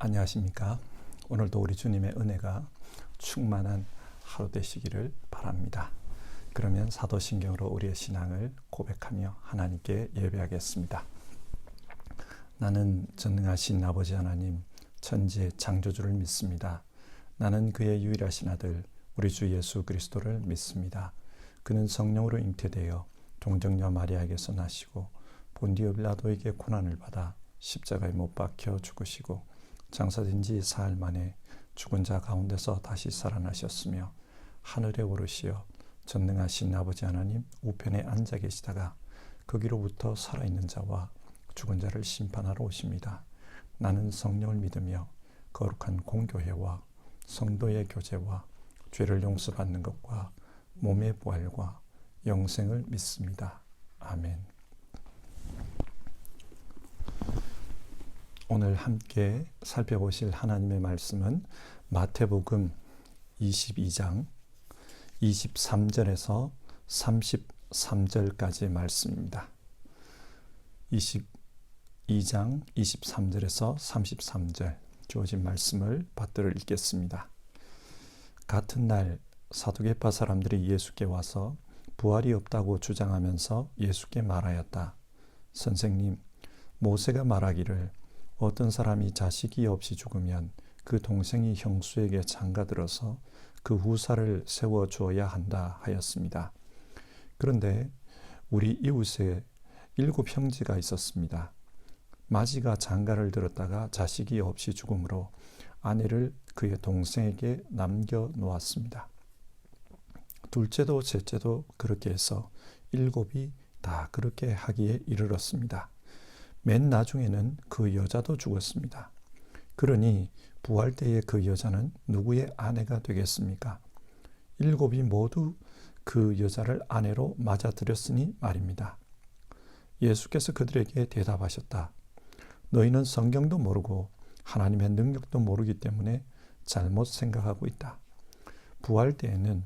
안녕하십니까. 오늘도 우리 주님의 은혜가 충만한 하루 되시기를 바랍니다. 그러면 사도신경으로 우리의 신앙을 고백하며 하나님께 예배하겠습니다. 나는 전능하신 아버지 하나님, 천지의 창조주를 믿습니다. 나는 그의 유일하신 아들 우리 주 예수 그리스도를 믿습니다. 그는 성령으로 잉태되어 동정녀 마리아에게서 나시고 본디오 빌라도에게 고난을 받아 십자가에 못 박혀 죽으시고 장사된 지 사흘 만에 죽은 자 가운데서 다시 살아나셨으며 하늘에 오르시어 전능하신 아버지 하나님 우편에 앉아 계시다가 거기로부터 살아있는 자와 죽은 자를 심판하러 오십니다. 나는 성령을 믿으며 거룩한 공교회와 성도의 교제와 죄를 용서받는 것과 몸의 부활과 영생을 믿습니다. 아멘. 오늘 함께 살펴보실 하나님의 말씀은 마태복음 22장 23절에서 33절까지의 말씀입니다. 22장 23절에서 33절 주어진 말씀을 받들어 읽겠습니다. 같은 날 사두개파 사람들이 예수께 와서 부활이 없다고 주장하면서 예수께 말하였다. 선생님, 모세가 말하기를 어떤 사람이 자식이 없이 죽으면 그 동생이 형수에게 장가들어서 그 후사를 세워주어야 한다 하였습니다. 그런데 우리 이웃에 7 형제가 있었습니다. 마지가 장가를 들었다가 자식이 없이 죽음으로 아내를 그의 동생에게 남겨놓았습니다. 둘째도 셋째도 그렇게 해서 7이 다 그렇게 하기에 이르렀습니다. 맨 나중에는 그 여자도 죽었습니다. 그러니 부활 때에 그 여자는 누구의 아내가 되겠습니까? 7이 모두 그 여자를 아내로 맞아들였으니 말입니다. 예수께서 그들에게 대답하셨다. 너희는 성경도 모르고 하나님의 능력도 모르기 때문에 잘못 생각하고 있다. 부활 때에는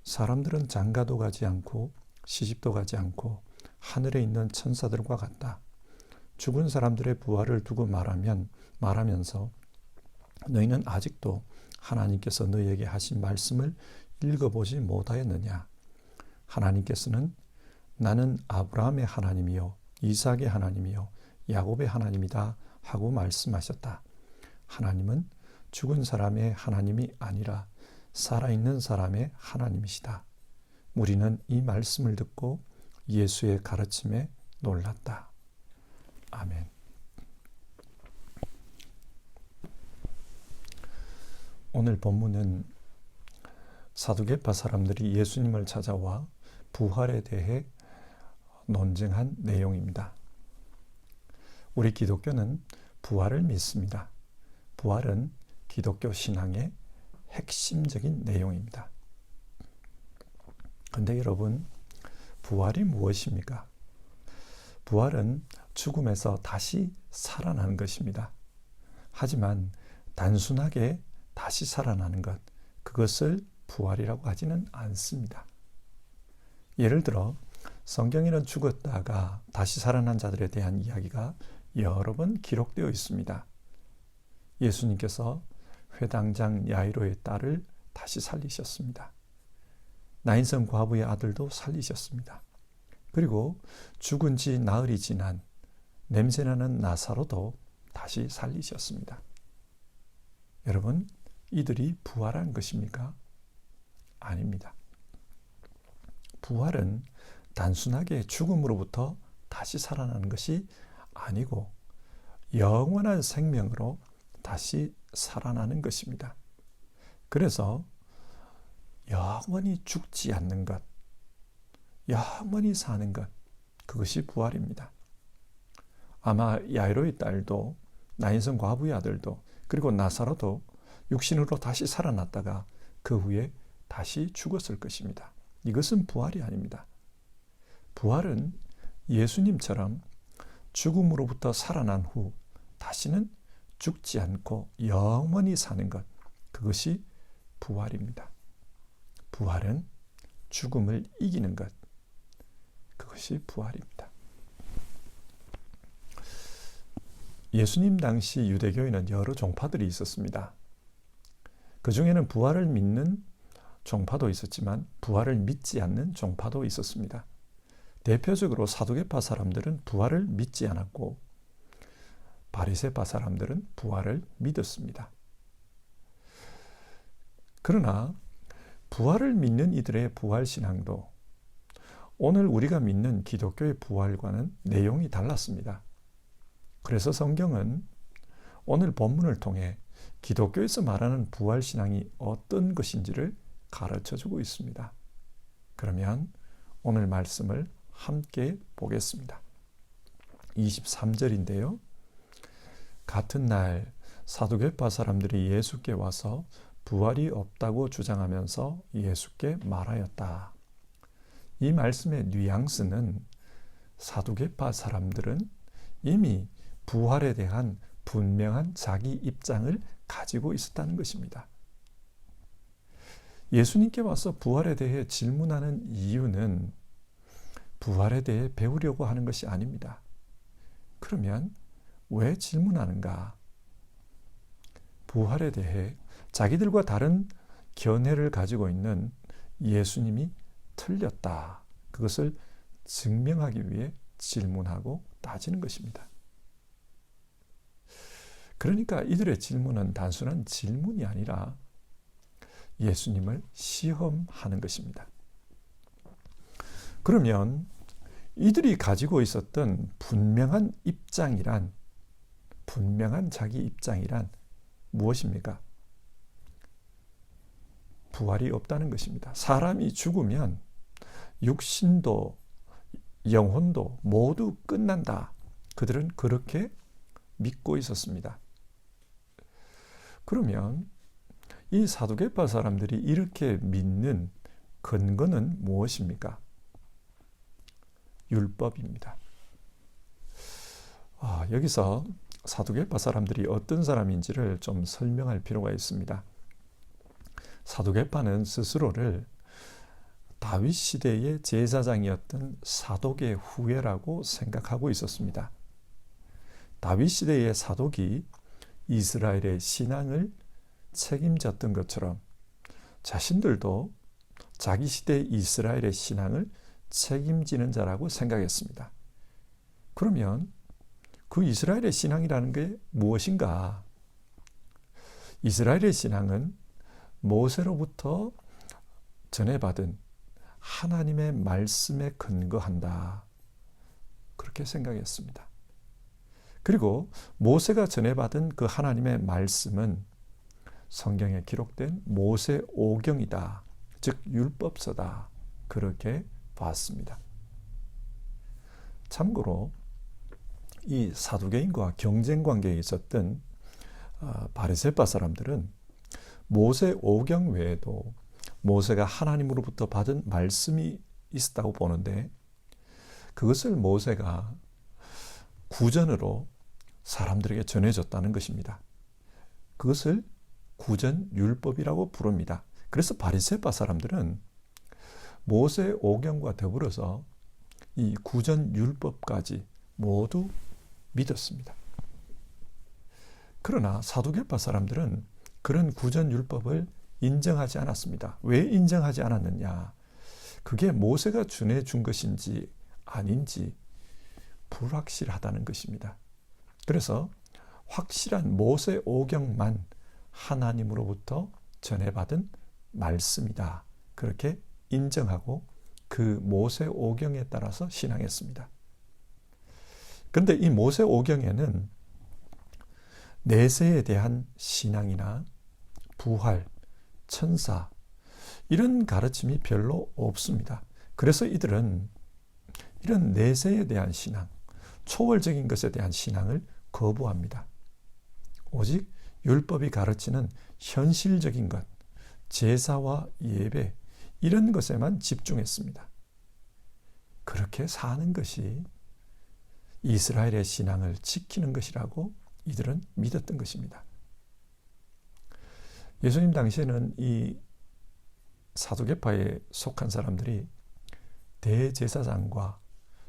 사람들은 장가도 가지 않고 시집도 가지 않고 하늘에 있는 천사들과 같다. 죽은 사람들의 부활을 두고 말하면서 너희는 아직도 하나님께서 너희에게 하신 말씀을 읽어보지 못하였느냐? 하나님께서는 나는 아브라함의 하나님이요 이삭의 하나님이요 야곱의 하나님이다 하고 말씀하셨다. 하나님은 죽은 사람의 하나님이 아니라 살아있는 사람의 하나님이시다. 우리는 이 말씀을 듣고 예수의 가르침에 놀랐다. 아멘. 오늘 본문은 사두개파 사람들이 예수님을 찾아와 부활에 대해 논쟁한 내용입니다. 우리 기독교는 부활을 믿습니다. 부활은 기독교 신앙의 핵심적인 내용입니다. 그런데 여러분, 부활이 무엇입니까? 부활은 죽음에서 다시 살아나는 것입니다. 하지만 단순하게 다시 살아나는 것, 그것을 부활이라고 하지는 않습니다. 예를 들어 성경에는 죽었다가 다시 살아난 자들에 대한 이야기가 여러 번 기록되어 있습니다. 예수님께서 회당장 야이로의 딸을 다시 살리셨습니다. 나인성 과부의 아들도 살리셨습니다. 그리고 죽은 지 나흘이 지난 냄새나는 나사로도 다시 살리셨습니다. 여러분, 이들이 부활한 것입니까? 아닙니다. 부활은 단순하게 죽음으로부터 다시 살아나는 것이 아니고 영원한 생명으로 다시 살아나는 것입니다. 그래서 영원히 죽지 않는 것, 영원히 사는 것, 그것이 부활입니다. 아마 야이로의 딸도 나인성 과부의 아들도 그리고 나사로도 육신으로 다시 살아났다가 그 후에 다시 죽었을 것입니다. 이것은 부활이 아닙니다. 부활은 예수님처럼 죽음으로부터 살아난 후 다시는 죽지 않고 영원히 사는 것, 그것이 부활입니다. 부활은 죽음을 이기는 것, 그것이 부활입니다. 예수님 당시 유대교에는 여러 종파들이 있었습니다. 그 중에는 부활을 믿는 종파도 있었지만 부활을 믿지 않는 종파도 있었습니다. 대표적으로 사두개파 사람들은 부활을 믿지 않았고 바리새파 사람들은 부활을 믿었습니다. 그러나 부활을 믿는 이들의 부활신앙도 오늘 우리가 믿는 기독교의 부활과는 내용이 달랐습니다. 그래서 성경은 오늘 본문을 통해 기독교에서 말하는 부활신앙이 어떤 것인지를 가르쳐주고 있습니다. 그러면 오늘 말씀을 함께 보겠습니다. 23절인데요. 같은 날 사두개파 사람들이 예수께 와서 부활이 없다고 주장하면서 예수께 말하였다. 이 말씀의 뉘앙스는 사두개파 사람들은 이미 부활에 대한 분명한 자기 입장을 가지고 있었다는 것입니다. 예수님께 와서 부활에 대해 질문하는 이유는 부활에 대해 배우려고 하는 것이 아닙니다. 그러면 왜 질문하는가? 부활에 대해 자기들과 다른 견해를 가지고 있는 예수님이 틀렸다. 그것을 증명하기 위해 질문하고 따지는 것입니다. 그러니까 이들의 질문은 단순한 질문이 아니라 예수님을 시험하는 것입니다. 그러면 이들이 가지고 있었던 분명한 자기 입장이란 무엇입니까? 부활이 없다는 것입니다. 사람이 죽으면 육신도 영혼도 모두 끝난다. 그들은 그렇게 믿고 있었습니다. 그러면 이 사두개파 사람들이 이렇게 믿는 근거는 무엇입니까? 율법입니다. 여기서 사두개파 사람들이 어떤 사람인지를 좀 설명할 필요가 있습니다. 사두개파는 스스로를 다윗 시대의 제사장이었던 사독의 후예라고 생각하고 있었습니다. 다윗 시대의 사독이 이스라엘의 신앙을 책임졌던 것처럼 자신들도 자기 시대 이스라엘의 신앙을 책임지는 자라고 생각했습니다. 그러면 그 이스라엘의 신앙이라는 게 무엇인가? 이스라엘의 신앙은 모세로부터 전해받은 하나님의 말씀에 근거한다. 그렇게 생각했습니다. 그리고 모세가 전해받은 그 하나님의 말씀은 성경에 기록된 모세오경이다. 즉 율법서다. 그렇게 봤습니다. 참고로 이 사두개인과 경쟁 관계에 있었던 바리새파 사람들은 모세오경 외에도 모세가 하나님으로부터 받은 말씀이 있었다고 보는데 그것을 모세가 구전으로 사람들에게 전해줬다는 것입니다. 그것을 구전율법이라고 부릅니다. 그래서 바리새파 사람들은 모세오경과 더불어서 이 구전율법까지 모두 믿었습니다. 그러나 사두개파 사람들은 그런 구전율법을 인정하지 않았습니다. 왜 인정하지 않았느냐? 그게 모세가 전해준 것인지 아닌지 불확실하다는 것입니다. 그래서 확실한 모세오경만 하나님으로부터 전해받은 말씀이다. 그렇게 인정하고 그 모세오경에 따라서 신앙했습니다. 그런데 이 모세오경에는 내세에 대한 신앙이나 부활, 천사 이런 가르침이 별로 없습니다. 그래서 이들은 이런 내세에 대한 신앙, 초월적인 것에 대한 신앙을 거부합니다. 오직 율법이 가르치는 현실적인 것, 제사와 예배 이런 것에만 집중했습니다. 그렇게 사는 것이 이스라엘의 신앙을 지키는 것이라고 이들은 믿었던 것입니다. 예수님 당시에는 이 사두개파에 속한 사람들이 대제사장과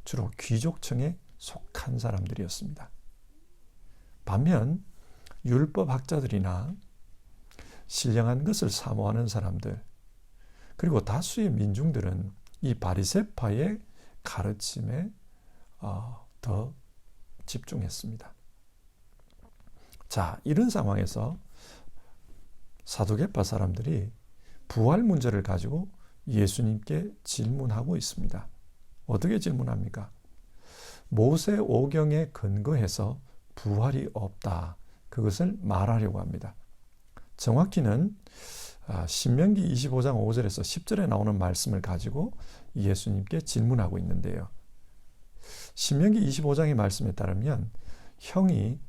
주로 귀족층에 속한 사람들이었습니다. 반면 율법학자들이나 신령한 것을 사모하는 사람들, 그리고 다수의 민중들은 이 바리새파의 가르침에 더 집중했습니다. 자, 이런 상황에서 사두개파 사람들이 부활 문제를 가지고 예수님께 질문하고 있습니다. 어떻게 질문합니까? 모세 오경에 근거해서 부활이 없다. 그것을 말하려고 합니다. 정확히는 신명기 25장 5절에서 10절에 나오는 말씀을 가지고 예수님께 질문하고 있는데요. 신명기 25장의 말씀에 따르면 형이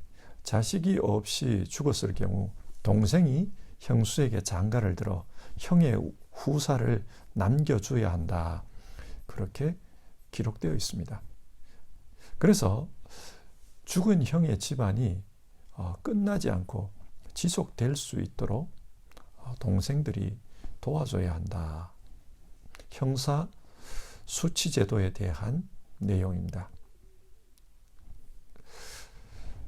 자식이 없이 죽었을 경우 동생이 형수에게 장가를 들어 형의 후사를 남겨줘야 한다. 그렇게 기록되어 있습니다. 그래서 죽은 형의 집안이 끝나지 않고 지속될 수 있도록 동생들이 도와줘야 한다. 형사 수치제도에 대한 내용입니다.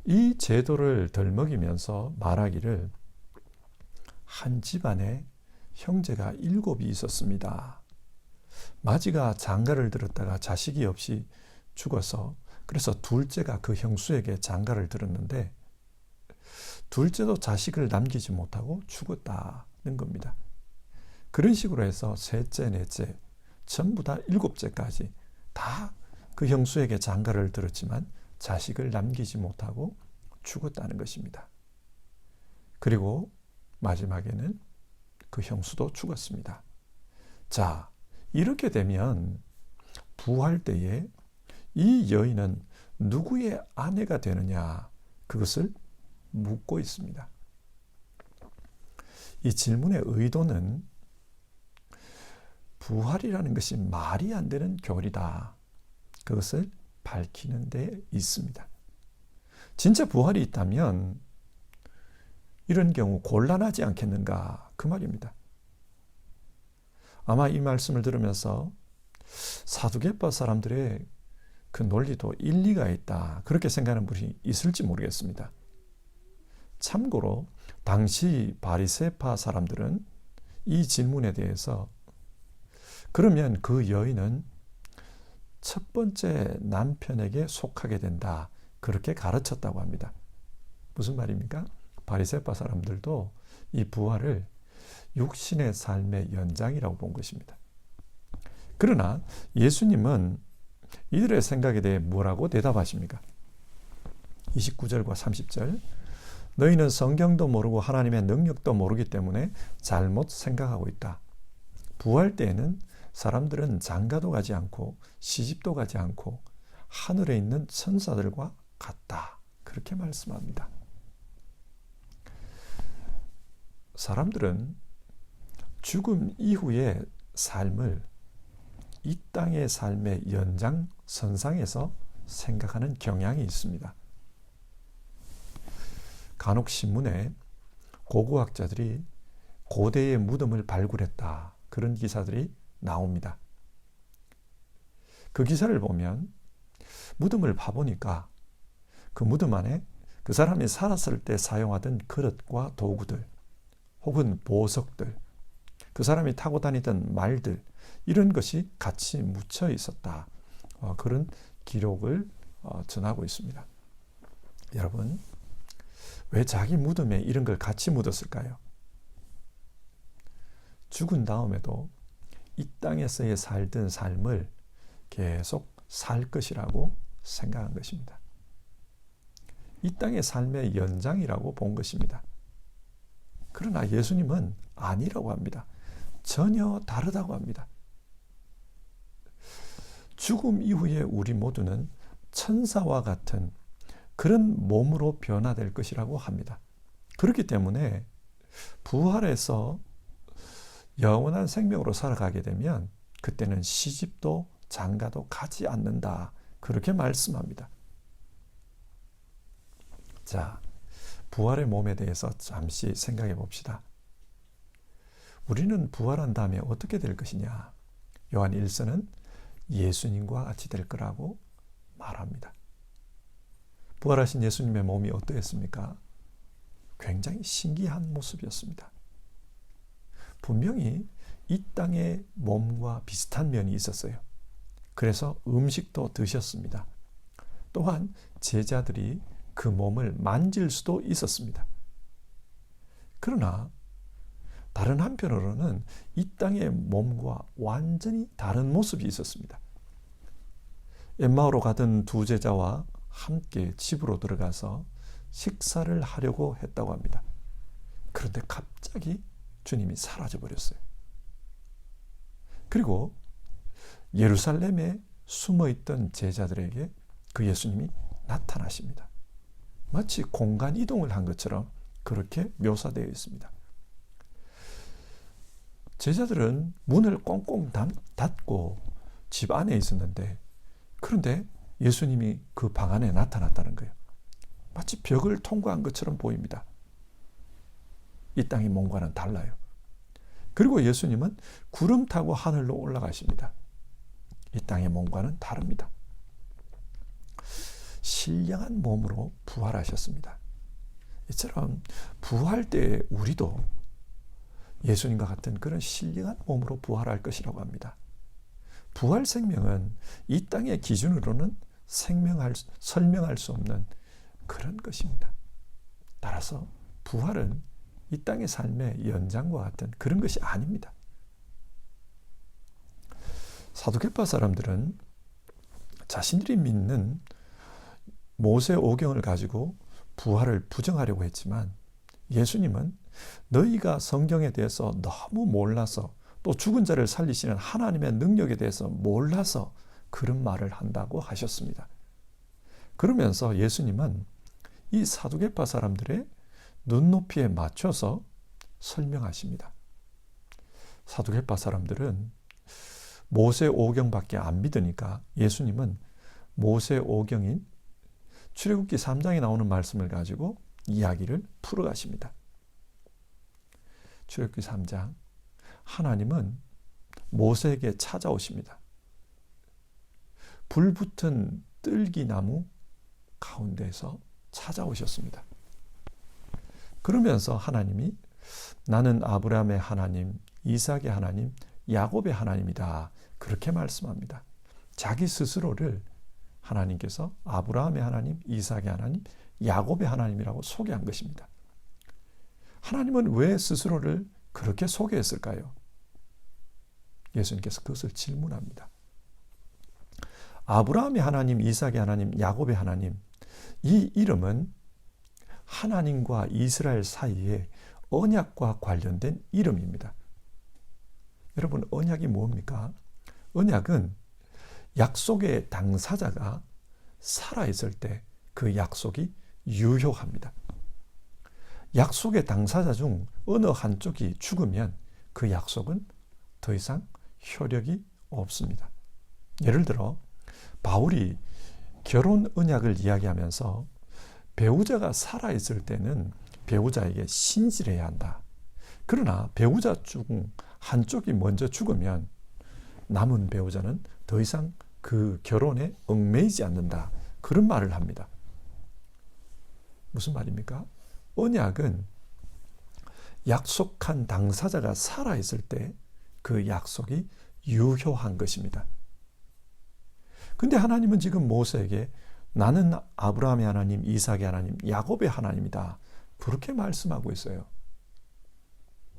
이 제도를 덜먹이면서 말하기를 한 집안에 형제가 7이 있었습니다. 마지가 장가를 들었다가 자식이 없이 죽어서 그래서 둘째가 그 형수에게 장가를 들었는데 둘째도 자식을 남기지 못하고 죽었다는 겁니다. 그런 식으로 해서 셋째, 넷째, 전부 다 7째까지 다 그 형수에게 장가를 들었지만 자식을 남기지 못하고 죽었다는 것입니다. 그리고 마지막에는 그 형수도 죽었습니다. 자, 이렇게 되면 부활 때에 이 여인은 누구의 아내가 되느냐, 그것을 묻고 있습니다. 이 질문의 의도는 부활이라는 것이 말이 안 되는 교리다. 그것을 밝히는 데 있습니다. 진짜 부활이 있다면 이런 경우 곤란하지 않겠는가, 그 말입니다. 아마 이 말씀을 들으면서 사두개파 사람들의 그 논리도 일리가 있다, 그렇게 생각하는 분이 있을지 모르겠습니다. 참고로 당시 바리새파 사람들은 이 질문에 대해서 그러면 그 여인은 첫 번째 남편에게 속하게 된다, 그렇게 가르쳤다고 합니다. 무슨 말입니까? 바리새파 사람들도 이 부활을 육신의 삶의 연장이라고 본 것입니다. 그러나 예수님은 이들의 생각에 대해 뭐라고 대답하십니까? 29절과 30절, 너희는 성경도 모르고 하나님의 능력도 모르기 때문에 잘못 생각하고 있다. 부활 때에는 사람들은 장가도 가지 않고 시집도 가지 않고 하늘에 있는 천사들과 같다. 그렇게 말씀합니다. 사람들은 죽음 이후의 삶을 이 땅의 삶의 연장선상에서 생각하는 경향이 있습니다. 간혹 신문에 고고학자들이 고대의 무덤을 발굴했다, 그런 기사들이 나옵니다. 그 기사를 보면 무덤을 파보니까 그 무덤 안에 그 사람이 살았을 때 사용하던 그릇과 도구들, 혹은 보석들, 그 사람이 타고 다니던 말들, 이런 것이 같이 묻혀 있었다. 그런 기록을 전하고 있습니다. 여러분, 왜 자기 무덤에 이런 걸 같이 묻었을까요? 죽은 다음에도 이 땅에서의 살던 삶을 계속 살 것이라고 생각한 것입니다. 이 땅의 삶의 연장이라고 본 것입니다. 그러나 예수님은 아니라고 합니다. 전혀 다르다고 합니다. 죽음 이후에 우리 모두는 천사와 같은 그런 몸으로 변화될 것이라고 합니다. 그렇기 때문에 부활해서 영원한 생명으로 살아가게 되면 그때는 시집도 장가도 가지 않는다, 그렇게 말씀합니다. 자, 부활의 몸에 대해서 잠시 생각해 봅시다. 우리는 부활한 다음에 어떻게 될 것이냐? 요한 1서는 예수님과 같이 될 거라고 말합니다. 부활하신 예수님의 몸이 어떠했습니까? 굉장히 신기한 모습이었습니다. 분명히 이 땅의 몸과 비슷한 면이 있었어요. 그래서 음식도 드셨습니다. 또한 제자들이 그 몸을 만질 수도 있었습니다. 그러나 다른 한편으로는 이 땅의 몸과 완전히 다른 모습이 있었습니다. 엠마오로 가던 두 제자와 함께 집으로 들어가서 식사를 하려고 했다고 합니다. 그런데 갑자기 주님이 사라져 버렸어요. 그리고 예루살렘에 숨어있던 제자들에게 그 예수님이 나타나십니다. 마치 공간 이동을 한 것처럼 그렇게 묘사되어 있습니다. 제자들은 문을 꽁꽁 닫고 집 안에 있었는데, 그런데 예수님이 그 방 안에 나타났다는 거예요. 마치 벽을 통과한 것처럼 보입니다. 이 땅의 몸과는 달라요. 그리고 예수님은 구름 타고 하늘로 올라가십니다. 이 땅의 몸과는 다릅니다. 신령한 몸으로 부활하셨습니다. 이처럼 부활 때 우리도 예수님과 같은 그런 신령한 몸으로 부활할 것이라고 합니다. 부활 생명은 이 땅의 기준으로는 설명할 수 없는 그런 것입니다. 따라서 부활은 이 땅의 삶의 연장과 같은 그런 것이 아닙니다. 사두개파 사람들은 자신들이 믿는 모세 오경을 가지고 부활을 부정하려고 했지만, 예수님은 너희가 성경에 대해서 너무 몰라서, 또 죽은 자를 살리시는 하나님의 능력에 대해서 몰라서 그런 말을 한다고 하셨습니다. 그러면서 예수님은 이 사두개파 사람들의 눈높이에 맞춰서 설명하십니다. 사두개파 사람들은 모세 오경밖에 안 믿으니까 예수님은 모세 오경인 출애굽기 3장에 나오는 말씀을 가지고 이야기를 풀어가십니다. 출애굽기 3장, 하나님은 모세에게 찾아오십니다. 불붙은 뜰기나무 가운데에서 찾아오셨습니다. 그러면서 하나님이 나는 아브라함의 하나님, 이삭의 하나님, 야곱의 하나님이다, 그렇게 말씀합니다. 자기 스스로를 하나님께서 아브라함의 하나님, 이삭의 하나님, 야곱의 하나님이라고 소개한 것입니다. 하나님은 왜 스스로를 그렇게 소개했을까요? 예수님께서 그것을 질문합니다. 아브라함의 하나님, 이삭의 하나님, 야곱의 하나님, 이 이름은 하나님과 이스라엘 사이에 언약과 관련된 이름입니다. 여러분, 언약이 뭡니까? 언약은 약속의 당사자가 살아있을 때 그 약속이 유효합니다. 약속의 당사자 중 어느 한쪽이 죽으면 그 약속은 더 이상 효력이 없습니다. 예를 들어 바울이 결혼 언약을 이야기하면서 배우자가 살아있을 때는 배우자에게 신실해야 한다. 그러나 배우자 중 한쪽이 먼저 죽으면 남은 배우자는 더 이상 그 결혼에 얽매이지 않는다. 그런 말을 합니다. 무슨 말입니까? 언약은 약속한 당사자가 살아있을 때 그 약속이 유효한 것입니다. 근데 하나님은 지금 모세에게 나는 아브라함의 하나님, 이삭의 하나님, 야곱의 하나님이다, 그렇게 말씀하고 있어요.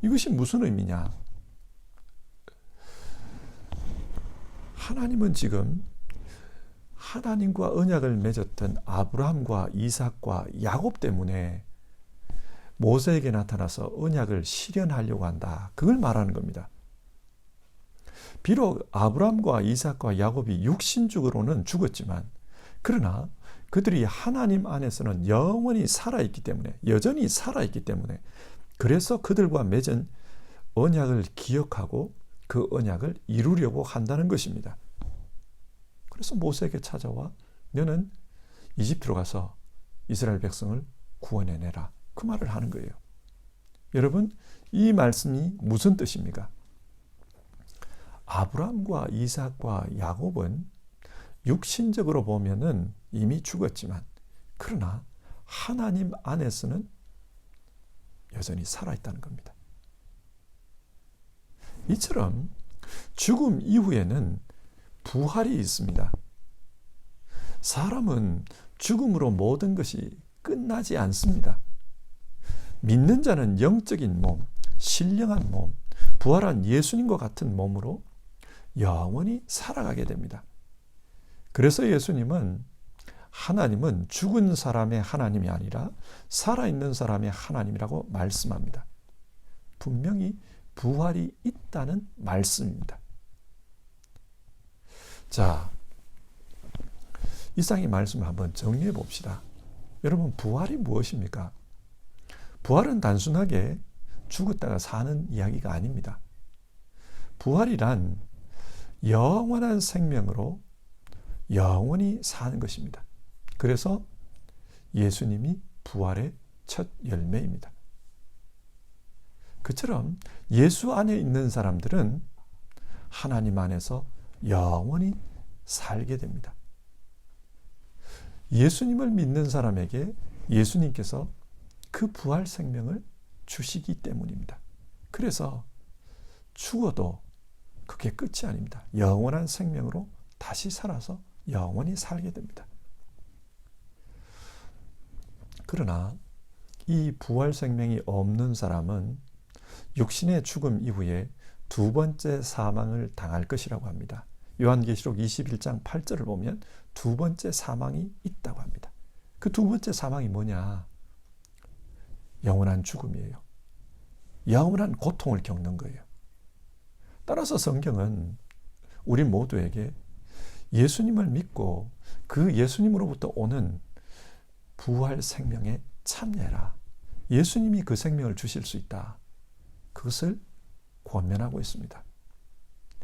이것이 무슨 의미냐? 하나님은 지금 하나님과 언약을 맺었던 아브라함과 이삭과 야곱 때문에 모세에게 나타나서 언약을 실현하려고 한다, 그걸 말하는 겁니다. 비록 아브라함과 이삭과 야곱이 육신적으로는 죽었지만, 그러나 그들이 하나님 안에서는 영원히 살아있기 때문에, 여전히 살아있기 때문에, 그래서 그들과 맺은 언약을 기억하고 그 언약을 이루려고 한다는 것입니다. 그래서 모세에게 찾아와 너는 이집트로 가서 이스라엘 백성을 구원해내라, 그 말을 하는 거예요. 여러분, 이 말씀이 무슨 뜻입니까? 아브라함과 이삭과 야곱은 육신적으로 보면은 이미 죽었지만, 그러나 하나님 안에서는 여전히 살아있다는 겁니다. 이처럼 죽음 이후에는 부활이 있습니다. 사람은 죽음으로 모든 것이 끝나지 않습니다. 믿는 자는 영적인 몸, 신령한 몸, 부활한 예수님과 같은 몸으로 영원히 살아가게 됩니다. 그래서 예수님은 하나님은 죽은 사람의 하나님이 아니라 살아있는 사람의 하나님이라고 말씀합니다. 분명히 부활이 있다는 말씀입니다. 자, 이상의 말씀을 한번 정리해 봅시다. 여러분, 부활이 무엇입니까? 부활은 단순하게 죽었다가 사는 이야기가 아닙니다. 부활이란 영원한 생명으로 영원히 사는 것입니다. 그래서 예수님이 부활의 첫 열매입니다. 그처럼 예수 안에 있는 사람들은 하나님 안에서 영원히 살게 됩니다. 예수님을 믿는 사람에게 예수님께서 그 부활 생명을 주시기 때문입니다. 그래서 죽어도 그게 끝이 아닙니다. 영원한 생명으로 다시 살아서 영원히 살게 됩니다. 그러나 이 부활 생명이 없는 사람은 육신의 죽음 이후에 두 번째 사망을 당할 것이라고 합니다. 요한계시록 21장 8절을 보면 두 번째 사망이 있다고 합니다. 그 두 번째 사망이 뭐냐? 영원한 죽음이에요. 영원한 고통을 겪는 거예요. 따라서 성경은 우리 모두에게 예수님을 믿고 그 예수님으로부터 오는 부활 생명에 참여해라. 예수님이 그 생명을 주실 수 있다. 그것을 권면하고 있습니다.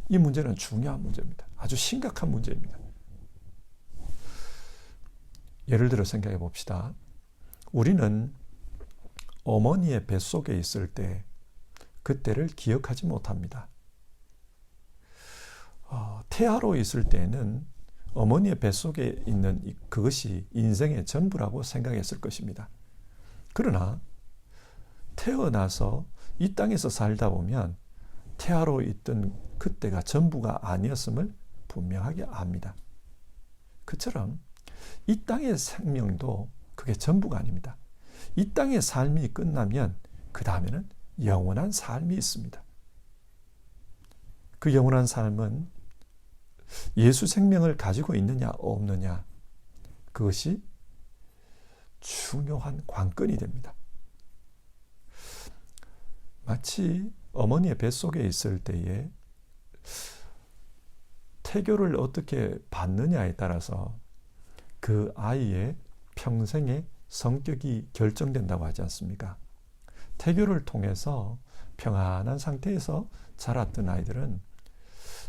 이 문제는 중요한 문제입니다. 아주 심각한 문제입니다. 예를 들어 생각해 봅시다. 우리는 어머니의 뱃속에 있을 때 그때를 기억하지 못합니다. 태아로 있을 때는 어머니의 뱃속에 있는 그것이 인생의 전부라고 생각했을 것입니다. 그러나 태어나서 이 땅에서 살다 보면 태아로 있던 그때가 전부가 아니었음을 분명하게 압니다. 그처럼 이 땅의 생명도 그게 전부가 아닙니다. 이 땅의 삶이 끝나면 그 다음에는 영원한 삶이 있습니다. 그 영원한 삶은 예수 생명을 가지고 있느냐 없느냐, 그것이 중요한 관건이 됩니다. 마치 어머니의 뱃속에 있을 때에 태교를 어떻게 받느냐에 따라서 그 아이의 평생의 성격이 결정된다고 하지 않습니까? 태교를 통해서 평안한 상태에서 자랐던 아이들은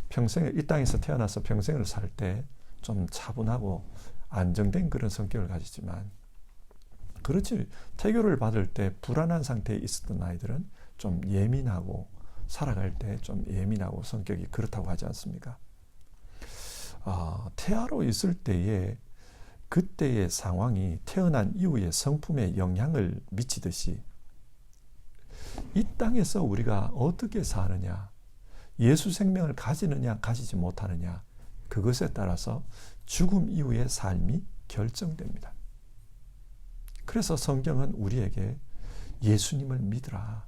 평생을 이 땅에서 태어나서 평생을 살 때 좀 차분하고 안정된 그런 성격을 가지지만, 그렇지 태교를 받을 때 불안한 상태에 있었던 아이들은 좀 예민하고 살아갈 때 좀 예민하고 성격이 그렇다고 하지 않습니까? 태아로 있을 때에 그때의 상황이 태어난 이후의 성품에 영향을 미치듯이 이 땅에서 우리가 어떻게 사느냐, 예수 생명을 가지느냐 가지지 못하느냐, 그것에 따라서 죽음 이후의 삶이 결정됩니다. 그래서 성경은 우리에게 예수님을 믿으라,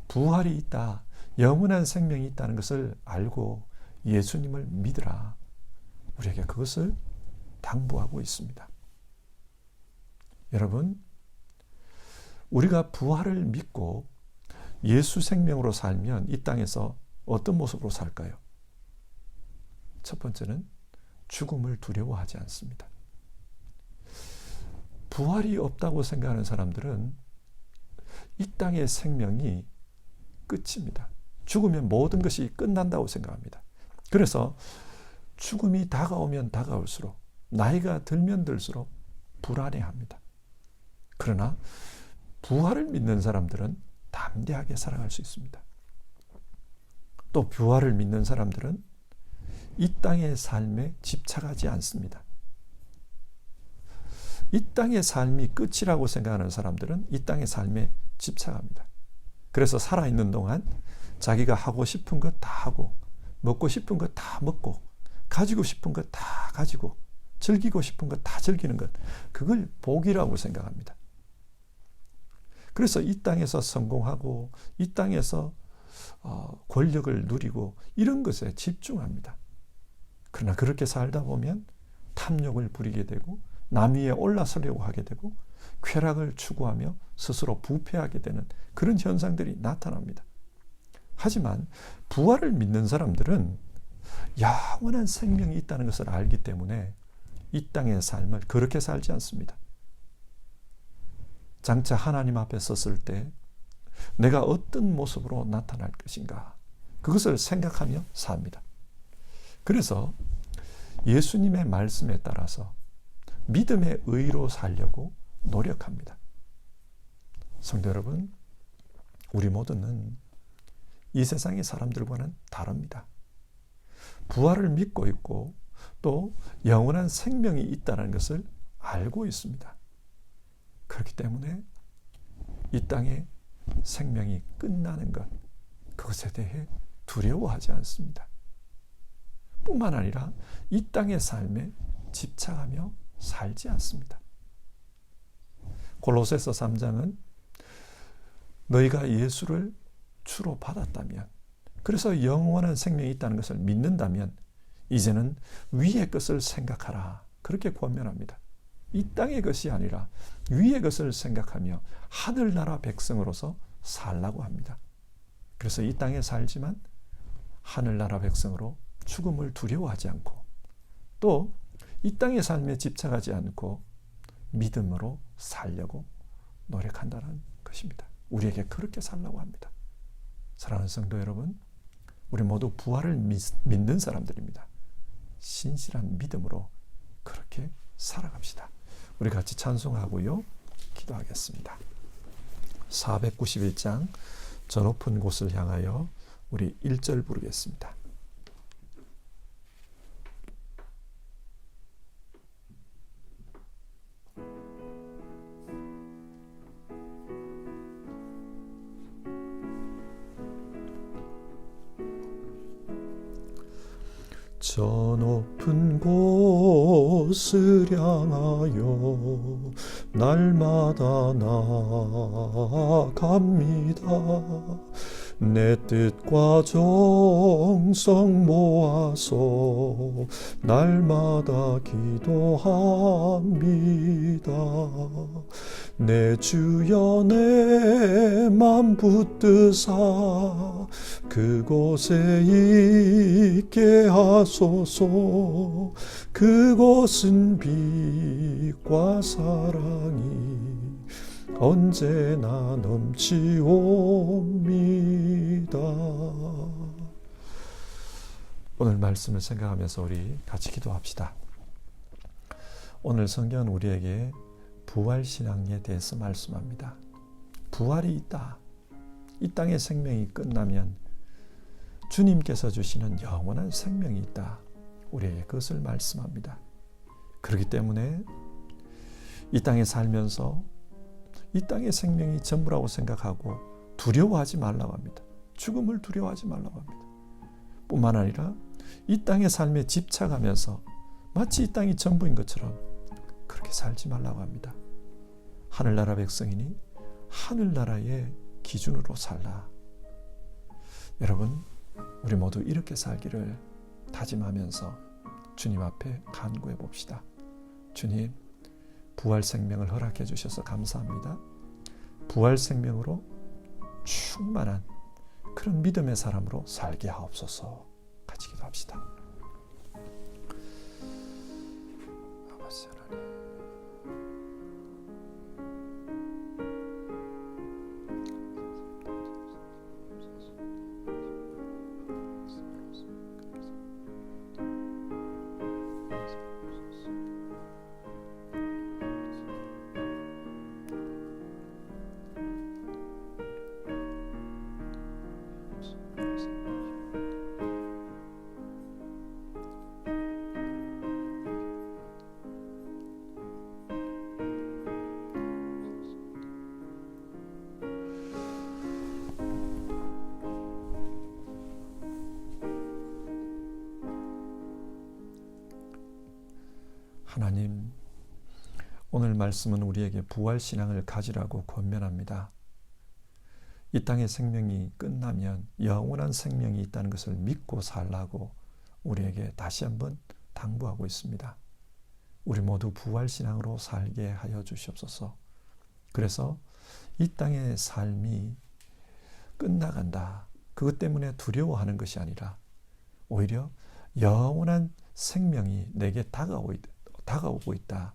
부활이 있다, 영원한 생명이 있다는 것을 알고 예수님을 믿으라, 우리에게 그것을 당부하고 있습니다. 여러분, 우리가 부활을 믿고 예수 생명으로 살면 이 땅에서 어떤 모습으로 살까요? 첫 번째는 죽음을 두려워하지 않습니다. 부활이 없다고 생각하는 사람들은 이 땅의 생명이 끝입니다. 죽으면 모든 것이 끝난다고 생각합니다. 그래서 죽음이 다가오면 다가올수록, 나이가 들면 들수록 불안해합니다. 그러나 부활을 믿는 사람들은 담대하게 살아갈 수 있습니다. 또 부활을 믿는 사람들은 이 땅의 삶에 집착하지 않습니다. 이 땅의 삶이 끝이라고 생각하는 사람들은 이 땅의 삶에 집착합니다. 그래서 살아있는 동안 자기가 하고 싶은 것 다 하고, 먹고 싶은 것 다 먹고, 가지고 싶은 것 다 가지고, 즐기고 싶은 것 다 즐기는 것, 그걸 복이라고 생각합니다. 그래서 이 땅에서 성공하고 이 땅에서 권력을 누리고 이런 것에 집중합니다. 그러나 그렇게 살다 보면 탐욕을 부리게 되고 남 위에 올라서려고 하게 되고 쾌락을 추구하며 스스로 부패하게 되는 그런 현상들이 나타납니다. 하지만 부활을 믿는 사람들은 영원한 생명이 있다는 것을 알기 때문에 이 땅의 삶을 그렇게 살지 않습니다. 장차 하나님 앞에 섰을 때 내가 어떤 모습으로 나타날 것인가, 그것을 생각하며 삽니다. 그래서 예수님의 말씀에 따라서 믿음의 의로 살려고 노력합니다. 성도 여러분, 우리 모두는 이 세상의 사람들과는 다릅니다. 부활을 믿고 있고 또 영원한 생명이 있다는 것을 알고 있습니다. 그렇기 때문에 이 땅의 생명이 끝나는 것, 그것에 대해 두려워하지 않습니다. 뿐만 아니라 이 땅의 삶에 집착하며 살지 않습니다. 골로새서 3장은 너희가 예수를 주로 받았다면, 그래서 영원한 생명이 있다는 것을 믿는다면 이제는 위의 것을 생각하라, 그렇게 권면합니다. 이 땅의 것이 아니라 위의 것을 생각하며 하늘나라 백성으로서 살라고 합니다. 그래서 이 땅에 살지만 하늘나라 백성으로 죽음을 두려워하지 않고 또 이 땅의 삶에 집착하지 않고 믿음으로 살려고 노력한다는 것입니다. 우리에게 그렇게 살라고 합니다. 사랑하는 성도 여러분, 우리 모두 부활을 믿는 사람들입니다. 신실한 믿음으로 그렇게 살아갑시다. 우리 같이 찬송하고요, 기도하겠습니다. 491장 저 높은 곳을 향하여 우리 1절 부르겠습니다. 저 높은 곳을 향하여 날마다 나아갑니다. 내 뜻과 정성 모아서 날마다 기도합니다. 내 주여 내 맘 붙드사 그곳에 있게 하소서. 그곳은 빛과 사랑이 언제나 넘치옵니다. 오늘 말씀을 생각하면서 우리 같이 기도합시다. 오늘 성경은 우리에게 부활신앙에 대해서 말씀합니다. 부활이 있다. 이 땅의 생명이 끝나면 주님께서 주시는 영원한 생명이 있다. 우리에게 그것을 말씀합니다. 그렇기 때문에 이 땅에 살면서 이 땅의 생명이 전부라고 생각하고 두려워하지 말라고 합니다. 죽음을 두려워하지 말라고 합니다. 뿐만 아니라 이 땅의 삶에 집착하면서 마치 이 땅이 전부인 것처럼 그렇게 살지 말라고 합니다. 하늘나라 백성이니 하늘나라의 기준으로 살라. 여러분, 우리 모두 이렇게 살기를 다짐하면서 주님 앞에 간구해 봅시다. 주님, 부활 생명을 허락해 주셔서 감사합니다. 부활 생명으로 충만한 그런 믿음의 사람으로 살게 하옵소서. 같이 기도합시다. 아버지 하나님, 오늘 말씀은 우리에게 부활신앙을 가지라고 권면합니다. 이 땅의 생명이 끝나면 영원한 생명이 있다는 것을 믿고 살라고 우리에게 다시 한번 당부하고 있습니다. 우리 모두 부활신앙으로 살게 하여 주시옵소서. 그래서 이 땅의 삶이 끝나간다, 그것 때문에 두려워하는 것이 아니라 오히려 영원한 생명이 내게 다가오고 있다,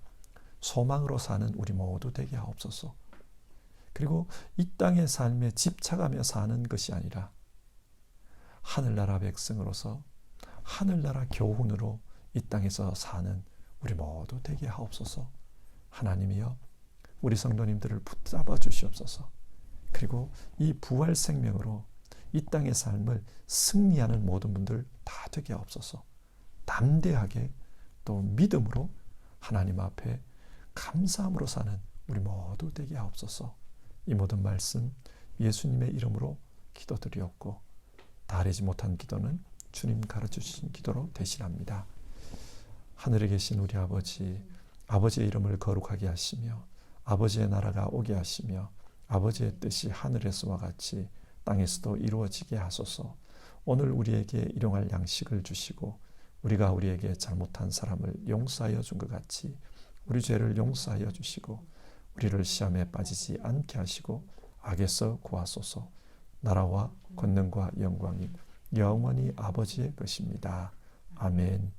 소망으로 사는 우리 모두 되게 하옵소서. 그리고 이 땅의 삶에 집착하며 사는 것이 아니라 하늘나라 백성으로서 하늘나라 교훈으로 이 땅에서 사는 우리 모두 되게 하옵소서. 하나님이여, 우리 성도님들을 붙잡아 주시옵소서. 그리고 이 부활 생명으로 이 땅의 삶을 승리하는 모든 분들 다 되게 하옵소서. 담대하게 또 믿음으로 하나님 앞에 감사함으로 사는 우리 모두 되게 하옵소서. 이 모든 말씀 예수님의 이름으로 기도드리옵고, 다하지 못한 기도는 주님 가르쳐주신 기도로 대신합니다. 하늘에 계신 우리 아버지, 아버지의 이름을 거룩하게 하시며 아버지의 나라가 오게 하시며 아버지의 뜻이 하늘에서와 같이 땅에서도 이루어지게 하소서. 오늘 우리에게 일용할 양식을 주시고 우리가 우리에게 잘못한 사람을 용서하여 준 것 같이 우리 죄를 용서하여 주시고 우리를 시험에 빠지지 않게 하시고 악에서 구하소서. 나라와 권능과 영광이 영원히 아버지의 것입니다. 아멘.